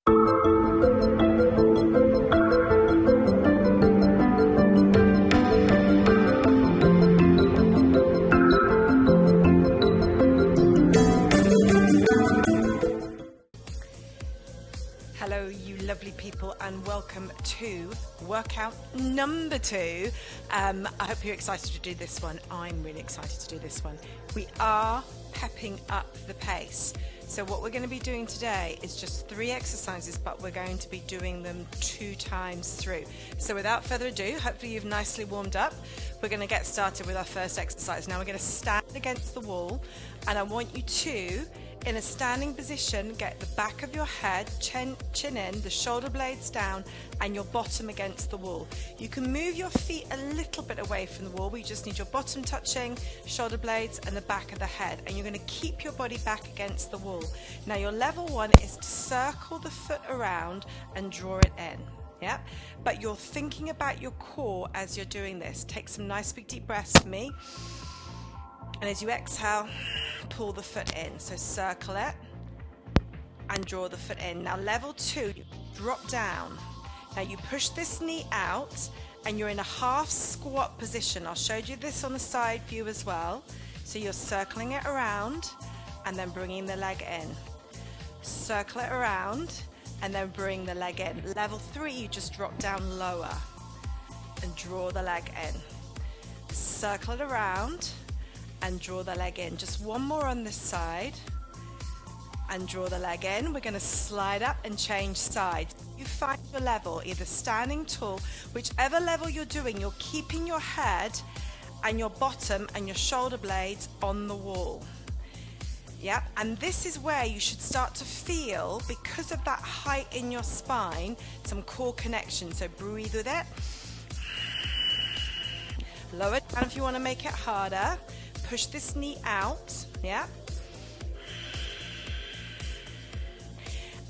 Hello, you lovely people, and welcome to workout number 2. I hope you're excited to do this one. I'm really excited to do this one. We are pepping up the pace. So what we're going to be doing today is just 3 exercises, but we're going to be doing them 2 times through. So without further ado, hopefully you've nicely warmed up. We're going to get started with our first exercise. Now we're going to stand against the wall, and I want you to, in a standing position, get the back of your head, chin in, the shoulder blades down, and your bottom against the wall. You can move your feet a little bit away from the wall, but you just need your bottom touching, shoulder blades, and the back of the head. And you're going to keep your body back against the wall. Now your level 1 is to circle the foot around and draw it in. Yeah, but you're thinking about your core as you're doing this. Take some nice big deep breaths for me. And as you exhale, pull the foot in. So circle it and draw the foot in. Now level 2, drop down. Now you push this knee out and you're in a half squat position. I'll show you this on the side view as well. So you're circling it around and then bringing the leg in. Circle it around and then bring the leg in. Level 3, you just drop down lower and draw the leg in. Circle it around and draw the leg in. Just one more on this side and draw the leg in. We're going to slide up and change sides. You find your level, either standing tall, whichever level you're doing, you're keeping your head and your bottom and your shoulder blades on the wall. Yeah, and this is where you should start to feel, because of that height in your spine, some core connection. So breathe with it. Lower down if you want to make it harder. Push this knee out, yeah?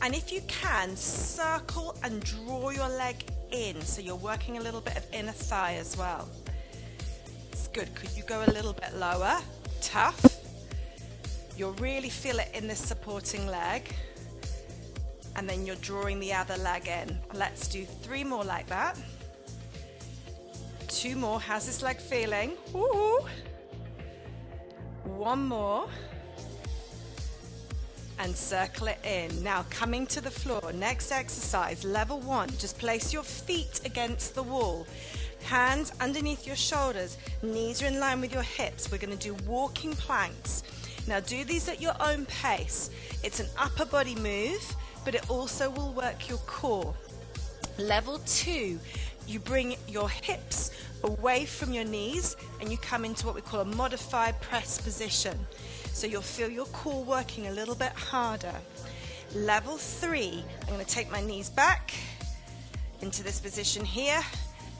And if you can, circle and draw your leg in, so you're working a little bit of inner thigh as well. It's good. Could you go a little bit lower? Tough. You'll really feel it in this supporting leg. And then you're drawing the other leg in. Let's do 3 more like that. 2 more. How's this leg feeling? Woo! 1 more, and circle it in. Now coming to the floor, next exercise, level 1, just place your feet against the wall, hands underneath your shoulders, knees are in line with your hips. We're going to do walking planks. Now do these at your own pace. It's an upper body move, but it also will work your core. Level 2, you bring your hips away from your knees and you come into what we call a modified press position. So you'll feel your core working a little bit harder. Level 3, I'm going to take my knees back into this position here,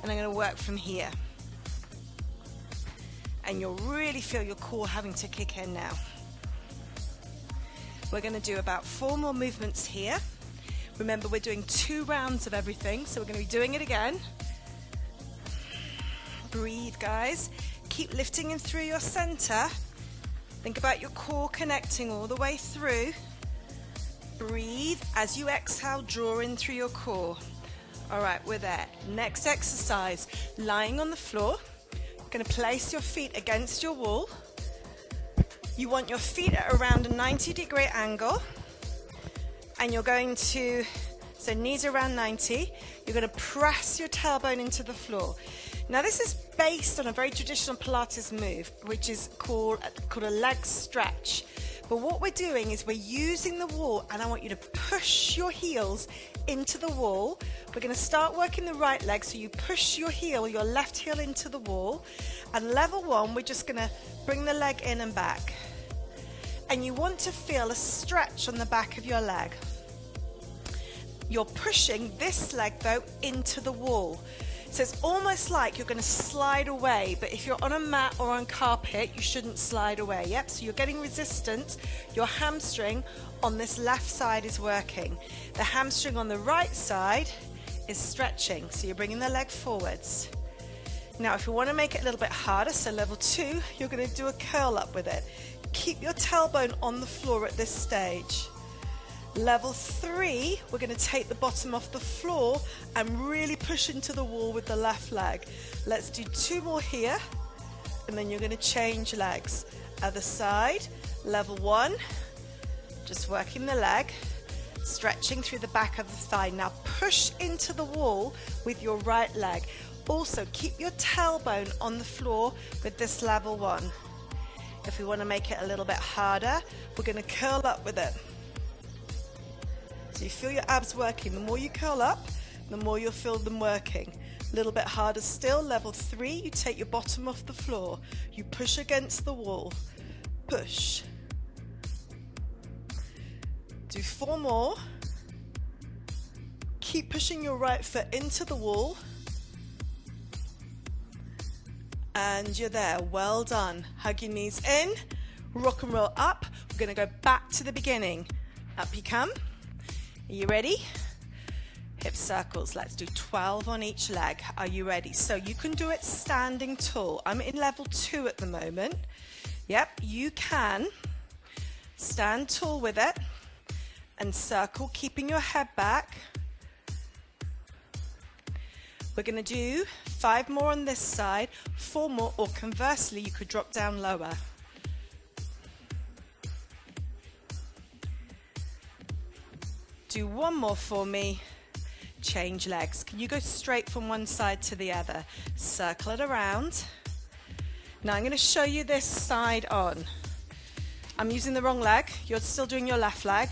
and I'm going to work from here. And you'll really feel your core having to kick in now. We're going to do about 4 more movements here. Remember, we're doing 2 rounds of everything, so we're going to be doing it again. Breathe, guys. Keep lifting in through your center. Think about your core connecting all the way through. Breathe. As you exhale, draw in through your core. All right, we're there. Next exercise, lying on the floor. You're going to place your feet against your wall. You want your feet at around a 90-degree angle. And you're going to, so knees around 90, you're going to press your tailbone into the floor. Now this is based on a very traditional Pilates move, which is called a leg stretch. But what we're doing is we're using the wall, and I want you to push your heels into the wall. We're going to start working the right leg, so you push your heel, your left heel into the wall. And level 1, we're just going to bring the leg in and back. And you want to feel a stretch on the back of your leg. You're pushing this leg though into the wall. So it's almost like you're going to slide away, but if you're on a mat or on carpet, you shouldn't slide away. Yep, so you're getting resistance. Your hamstring on this left side is working. The hamstring on the right side is stretching, so you're bringing the leg forwards. Now, if you want to make it a little bit harder, so level 2, you're going to do a curl up with it. Keep your tailbone on the floor at this stage. Level 3, we're going to take the bottom off the floor and really push into the wall with the left leg. Let's do 2 more here, and then you're going to change legs. Other side, level 1, just working the leg, stretching through the back of the thigh. Now push into the wall with your right leg. Also keep your tailbone on the floor with this level 1. If we want to make it a little bit harder, we're going to curl up with it. So you feel your abs working. The more you curl up, the more you'll feel them working. A little bit harder still. Level 3, you take your bottom off the floor. You push against the wall. Push. Do 4 more. Keep pushing your right foot into the wall. And you're there. Well done. Hug your knees in. Rock and roll up. We're going to go back to the beginning. Up you come. Are you ready? Hip circles. Let's do 12 on each leg. Are you ready? So you can do it standing tall. I'm in level 2 at the moment. Yep, you can stand tall with it and circle, keeping your head back. We're going to do 5 more on this side, 4 more, or conversely, you could drop down lower. Do 1 more for me. Change legs. Can you go straight from one side to the other? Circle it around. Now I'm going to show you this side on. I'm using the wrong leg. You're still doing your left leg.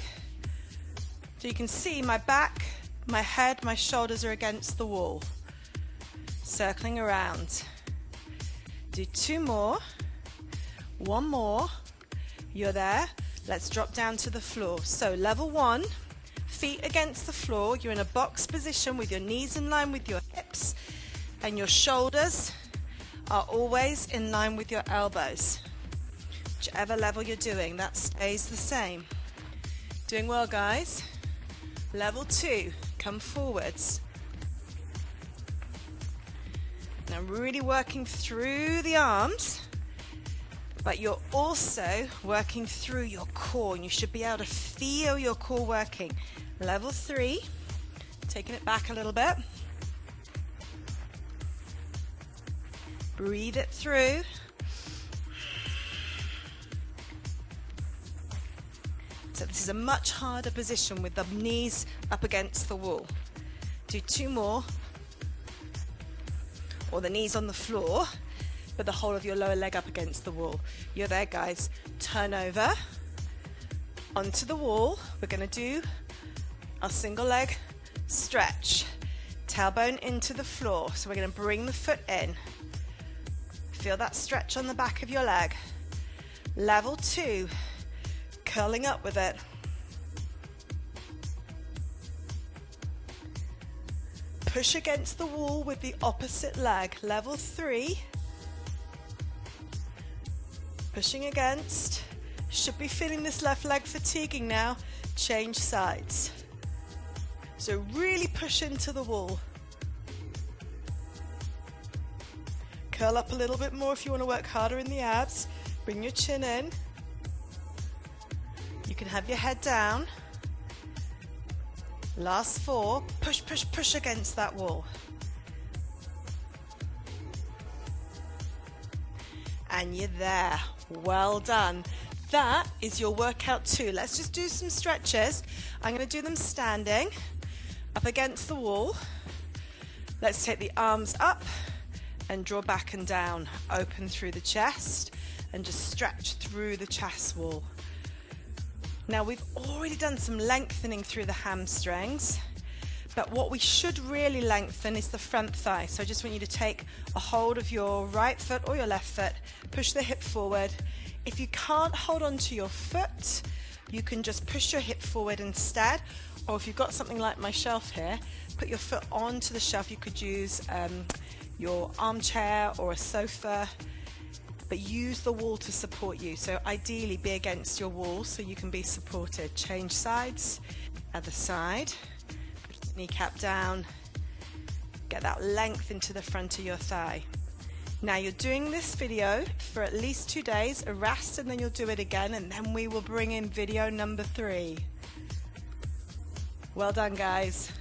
So you can see my back, my head, my shoulders are against the wall. Circling around. Do 2 more. 1 more. You're there. Let's drop down to the floor. So level 1. Feet against the floor. You're in a box position with your knees in line with your hips, and your shoulders are always in line with your elbows. Whichever level you're doing, that stays the same. Doing well, guys. Level 2, come forwards. Now really working through the arms, but you're also working through your core, and you should be able to feel your core working. Level 3, taking it back a little bit. Breathe it through. So this is a much harder position with the knees up against the wall. Do 2 more, or the knees on the floor, but the whole of your lower leg up against the wall. You're there, guys. Turn over onto the wall. We're going to do our single leg stretch. Tailbone into the floor. So we're going to bring the foot in. Feel that stretch on the back of your leg. Level 2, curling up with it. Push against the wall with the opposite leg. Level 3, pushing against. Should be feeling this left leg fatiguing now. Change sides. So really push into the wall. Curl up a little bit more if you want to work harder in the abs. Bring your chin in. You can have your head down. Last 4. Push, push, push against that wall. And you're there. Well done. That is your workout 2. Let's just do some stretches. I'm going to do them standing, up against the wall. Let's take the arms up and draw back and down. Open through the chest and just stretch through the chest wall. Now we've already done some lengthening through the hamstrings, but what we should really lengthen is the front thigh. So I just want you to take a hold of your right foot or your left foot, push the hip forward. If you can't hold on to your foot, you can just push your hip forward instead, or if you've got something like my shelf here, put your foot onto the shelf. You could use your armchair or a sofa, but use the wall to support you. So ideally be against your wall so you can be supported. Change sides. Other side. Put the kneecap down. Get that length into the front of your thigh. Now you're doing this video for at least 2 days, a rest, and then you'll do it again, and then we will bring in video number 3. Well done, guys.